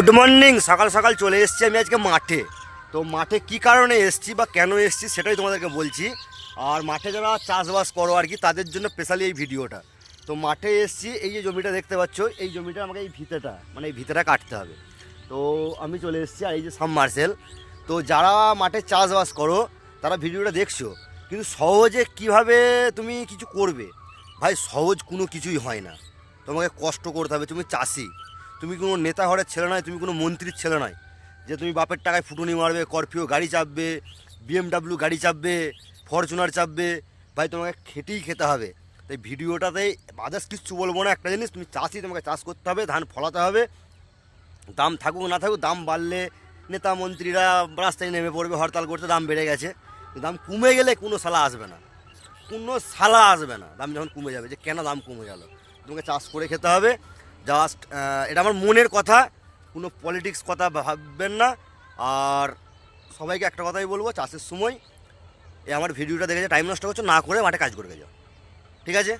Good morning. সকাল সকাল চলে এসেছি আমি আজকে মাঠে। তো মাঠে কি কারণে এসেছি বা কেন এসেছি সেটাই তোমাদেরকে বলছি। আর মাঠে যারা চাষবাস করো আর কি তাদের জন্য স্পেশালি এই ভিডিওটা। তো মাঠে এসেছি, এই যে জমিটা দেখতে পাচ্ছ, এই জমিটা আমাকে এই ভিতেটা মানে এই ভিতেটা কাটতে হবে। তো আমি চলে এসেছি, আর এই যে সাবমার্সেল। তো যারা মাঠে চাষবাস করো তারা ভিডিওটা দেখছো, কিন্তু সহজে কিভাবে তুমি কিছু করবে, ভাই সহজ কোনো কিছুই হয় না। তোমাকে কষ্ট করতে হবে। তুমি চাষি, তুমি কোনো নেতা ঘরের ছেলে নয়, তুমি কোনো মন্ত্রীর ছেলে নয় যে তুমি বাপের টাকায় ফুটুনি মারবে, স্করপিও গাড়ি চাপবে, বিএমডাব্লিউ গাড়ি চাপবে, ফরচুনার চাপবে। ভাই তোমাকে খেটেই খেতে হবে। তাই ভিডিওটাতে আদার্স কিচ্ছু বলবো না। একটা জিনিস, তুমি চাষি, তোমাকে চাষ করতে হবে, ধান ফলাতে হবে। দাম থাকুক না থাকুক, দাম বাড়লে নেতা মন্ত্রীরা রাস্তায় নেমে পড়বে হরতাল করতে, দাম বেড়ে গেছে। দাম কমে গেলে কোনো সালা আসবে না, কোনো সালা আসবে না। দাম যখন কমে যাবে যে কেন দাম কমে গেল, তোমাকে চাষ করে খেতে হবে। জাস্ট এটা আমার মনের কথা, কোনো পলিটিক্স কথা ভাববেন না। আর সবাইকে একটা কথাই বলবো, চাষের সময় এই আমার ভিডিওটা দেখে যে টাইম নষ্ট করছো না করে মাঠে কাজ করে যাও, ঠিক আছে?